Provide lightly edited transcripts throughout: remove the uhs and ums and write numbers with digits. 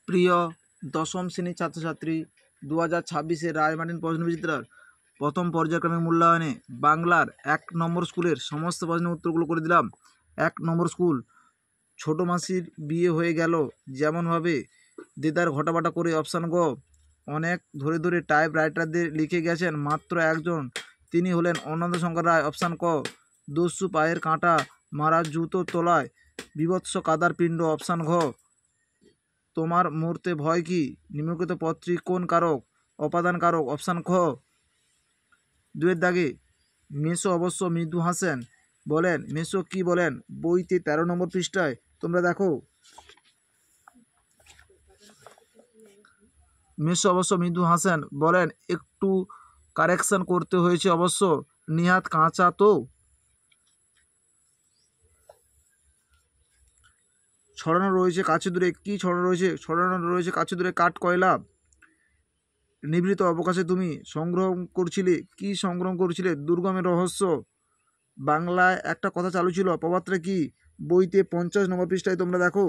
প্রিয় দশম শ্রেণীর ছাত্রছাত্রী 2026-এর রায়মার্টিন প্রশ্নবিচিত্রার প্রথম পর্যায়ক্রমিক মূল্যায়নে বাংলার 1 নম্বর স্কুলের সমস্ত প্রশ্নের উত্তরগুলো করে দিলাম। 1 নম্বর স্কুল, ছোটো মাসির বিয়ে হয়ে গেল যেমনভাবে দেদার ঘটাবাটা করে। অপশান গ, অনেক ধরে ধরে টাইপ রাইটারদের লিখে গেছেন মাত্র একজন, তিনি হলেন অনন্তশঙ্কর রায়। অপশান ক, দস্যু পায়ের কাঁটা মারা জুতো তলায় বীভৎস কাদার পিণ্ড। অপশান ঘ, তোমার মরতে ভয় কি, নিম্নলিখিত পদটি কোন কারক, অপাদান কারক। অপশান খ, 2-এর দাগে মেসো অবশ্য মৃদু হাসেন বলেন, মেসো কি বলেন, বইতে 13 নম্বর পৃষ্ঠায় তোমরা দেখো। মেসো অবশ্য মৃদু হাসেন বলেন, একটু কারেকশন করতে হয়েছে অবশ্য, নিহাত কাঁচা তো। ছড়ানো রয়েছে কাছে দূরে, কি ছড়ানো রয়েছে? ছড়ানো রয়েছে কাছে দূরে কাঠ কয়লা। নিভৃত অবকাশে তুমি সংগ্রহ করছিলে, কি সংগ্রহ করছিলে? দুর্গমের রহস্য। বাংলায় একটা কথা চালু ছিল, প্রবাদটা কি? বইতে 50 নম্বর পৃষ্ঠায় তোমরা দেখো।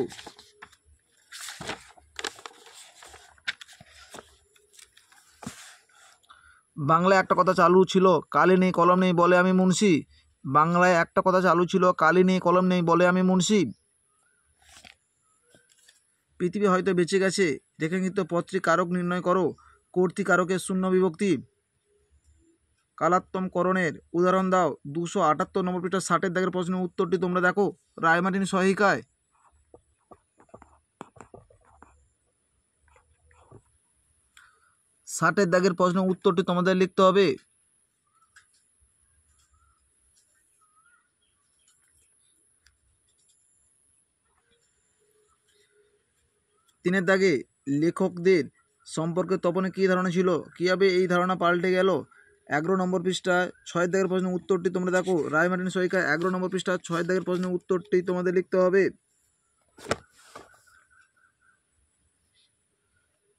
বাংলায় একটা কথা চালু ছিল, কালি নেই কলম নেই বলে আমি মুন্সি। বাংলায় একটা কথা চালু ছিল, কালি নেই কলম নেই বলে আমি মুন্সি। পৃথিবী হয়তো বেঁচে গেছে, রেখাঙ্কিত পদটি কারক নির্ণয় করো। কর্তৃকারকের শূন্য বিভক্তি। কালাত্তমকরণের উদাহরণ দাও। 278 নম্বর পৃষ্ঠা 60-এর দাগের প্রশ্নের উত্তরটি তোমরা দেখো রায়মার্টিন সহায়িকায়। 60-এর দাগের প্রশ্নের উত্তরটি তোমাদের লিখতে হবে। তিনের দাগে লেখকদের সম্পর্কে তপনে কী ধারণা ছিল, কীভাবে এই ধারণা পাল্টে গেল। 11 নম্বর পৃষ্ঠায় 6-এর দাগের প্রশ্নের উত্তরটি তোমরা দেখো রায়মার্টিন সহায়িকায়। 11 নম্বর পৃষ্ঠা 6-এর দাগের প্রশ্নের উত্তরটি তোমাদের লিখতে হবে।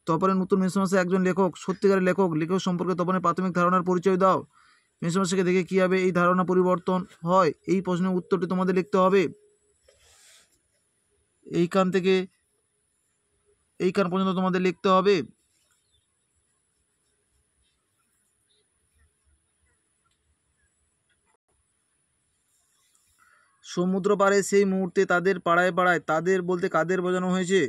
তপনের নতুন মেসোমশাই একজন লেখক, সত্যিকারের লেখক। লেখক সম্পর্কে তপনের প্রাথমিক ধারণার পরিচয় দাও। মেসোমশাইকে দেখে কীভাবে এই ধারণা পরিবর্তন হয়, এই প্রশ্নের উত্তরটি তোমাদের লিখতে হবে। এইখান থেকে এইখান পর্যন্ত তোমাদের লিখতে হবে। সমুদ্র পাড়ে সেই মুহূর্তে তাদের পাড়ায় পাড়ায়, তাদের বলতে কাদের বোঝানো হয়েছে,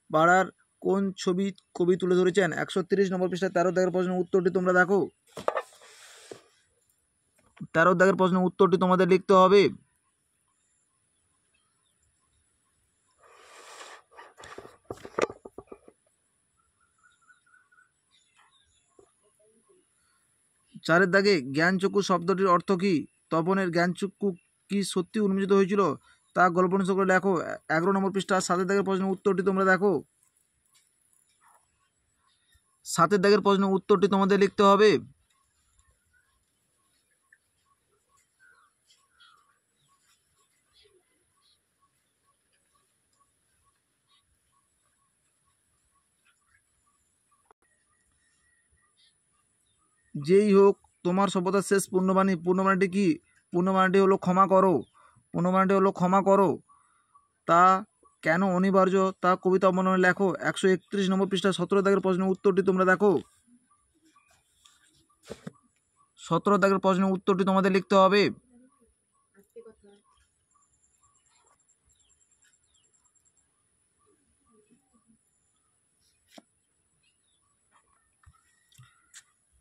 পাড়ার কোন ছবি কবি তুলে ধরেছেন। 130 নম্বর পৃষ্ঠায় 13 দাগের প্রশ্নের উত্তরটি তোমরা দেখো। 13 দাগের প্রশ্নের উত্তরটি তোমাদের লিখতে হবে। চারের দাগে জ্ঞানচক্ষু শব্দটির অর্থ কি? তপনের জ্ঞানচক্ষু কি সত্যি উন্মোচিত হয়েছিল, তা গল্প অনুসার করে লেখো। 11 নম্বর পৃষ্ঠা 7-এর দাগের প্রশ্নের উত্তরটি তোমরা দেখো। 7-এর দাগের প্রশ্নের উত্তরটি তোমাদের লিখতে হবে। যেই হোক তোমার সভ্যতার শেষ পূর্ণবাণী। পূর্ণবাণীটি কি? পূর্ণবাণীটি হলো ক্ষমা করো। পূর্ণবাণীটি হলো ক্ষমা করো। তা কেন অনিবার্য, তা কবিতা অবলম্বনে লেখো। 131 নম্বর পৃষ্ঠা 17 দাগের প্রশ্নের উত্তরটি তোমরা দেখো। 17 দাগের প্রশ্নের উত্তরটি তোমাদের লিখতে হবে।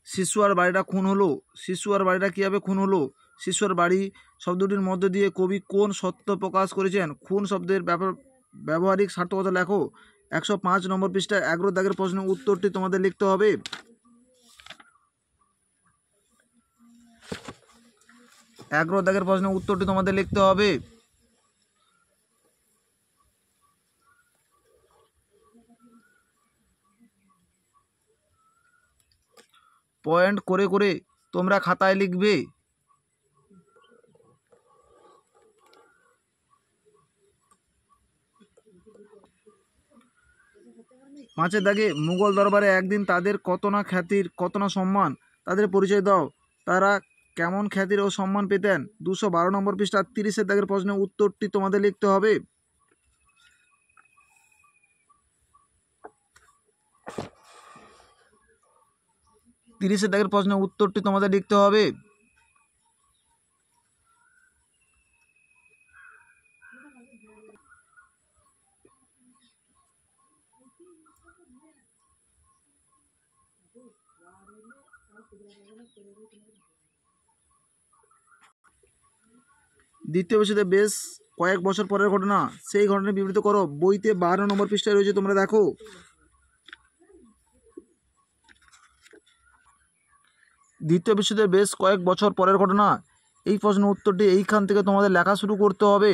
শিশু আর বাড়িটা খুন হলো। শিশু আর বাড়িটা কীভাবে খুন হলো? শিশু আর বাড়ি শব্দটির মধ্য দিয়ে কবি কোন সত্য প্রকাশ করেছেন? খুন শব্দের ব্যবহারিক সার্থকতা লেখো। 105 নম্বর পৃষ্ঠায় 11 দাগের প্রশ্নের উত্তরটি তোমাদের লিখতে হবে। 11 দাগের প্রশ্নের উত্তরটি তোমাদের লিখতে হবে। পয়েন্ট করে করে তোমরা খাতায় লিখবে। 5-এর দাগে মুঘল দরবারে একদিন তাদের কত না খ্যাতির, কত না সম্মান, তাদের পরিচয় দাও। তারা কেমন খ্যাতির ও সম্মান পেতেন? 212 নম্বর পৃষ্ঠা 30-এর দাগের প্রশ্নের উত্তরটি তোমাদের লিখতে হবে। 30 দাগের প্রশ্নের উত্তরটি তোমাদের লিখতে হবে। দ্বিতীয় বিশ্বযুদ্ধে বেশ কয়েক বছর পরের ঘটনা, সেই ঘটনা বিবৃত করো। বইতে 12 নম্বর পৃষ্ঠায় রয়েছে, তোমরা দেখো। দ্বিতীয় বিশ্বযুদ্ধের বেশ কয়েক বছর পরের ঘটনা, এই প্রশ্নের উত্তরটি এইখান থেকে তোমাদের লেখা শুরু করতে হবে।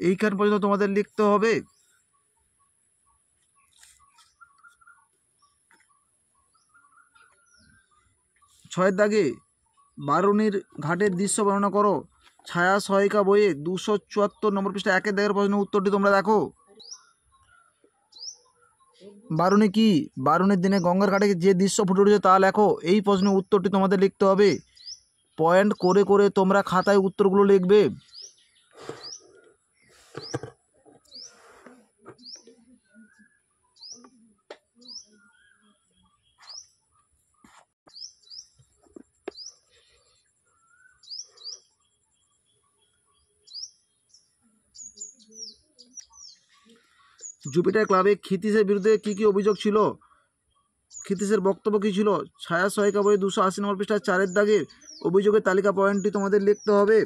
এইখান পর্যন্ত তোমাদের লিখতে হবে। 6 দাগে বারুণীর ঘাটের দৃশ্য বর্ণনা করো। ছায়া সহায়িকা বইয়ে 274 নম্বর পৃষ্ঠা 1 দাগের প্রশ্নের উত্তরটি তোমরা দেখো। বারুণী কি? বারুণীর দিনে গঙ্গার ঘাটে যে দৃশ্য ফুটে উঠেছে তা লেখো। এই প্রশ্নের উত্তরটি তোমাদের লিখতে হবে। পয়েন্ট করে করে তোমরা খাতায় উত্তরগুলো লিখবে। জুপিটার ক্লাবে ক্ষিতীশের বিরুদ্ধে কি কি অভিযোগ ছিল? ক্ষিতীশের বক্তব্য কী ছিল? ছায়া সহায়িকা বই 280 নম্বর পৃষ্ঠা 4 দাগের অভিযোগের তালিকা পয়েন্টটি তোমাদের লিখতে হবে।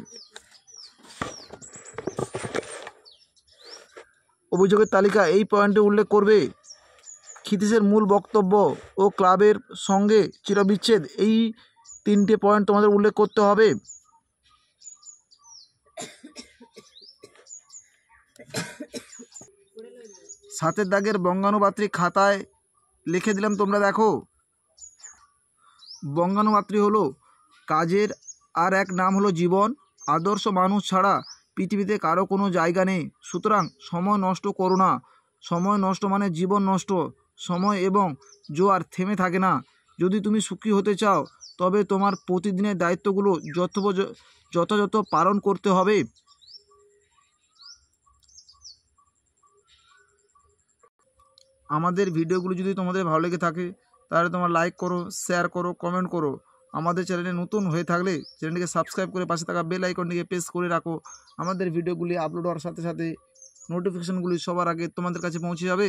অভিযোগের তালিকা এই পয়েন্টে উল্লেখ করবে। ক্ষিতীশের মূল বক্তব্য ও ক্লাবের সঙ্গে চিরবিচ্ছেদ, এই 3টে পয়েন্ট তোমাদের উল্লেখ করতে হবে। 7 দাগের বঙ্গানুবাত্রী খাতায় লিখে দিলাম, তোমরা দেখো। বঙ্গানুবাত্রী হলো কাজের আর এক নাম হলো জীবন। আদর্শ মানুষ ছাড়া পৃথিবীতে কারো কোনো জায়গা নেই। সুতরাং সময় নষ্ট করো না। সময় নষ্ট মানে জীবন নষ্ট। সময় এবং জোয়ার থেমে থাকে না। যদি তুমি সুখী হতে চাও তবে তোমার প্রতিদিনের দায়িত্বগুলো যথাযথ পালন করতে হবে। আমাদের ভিডিওগুলো যদি তোমাদের ভালো লেগে থাকে তাহলে তোমরা লাইক করো, শেয়ার করো, কমেন্ট করো। আমাদের চ্যানেলে নতুন হয়ে থাকলে চ্যানেলটিকে সাবস্ক্রাইব করে পাশে থাকা বেল আইকনটিকে প্রেস করে রাখো। আমাদের ভিডিওগুলি আপলোড হওয়ার সাথে সাথে নোটিফিকেশনগুলি সবার আগে তোমাদের কাছে পৌঁছে যাবে।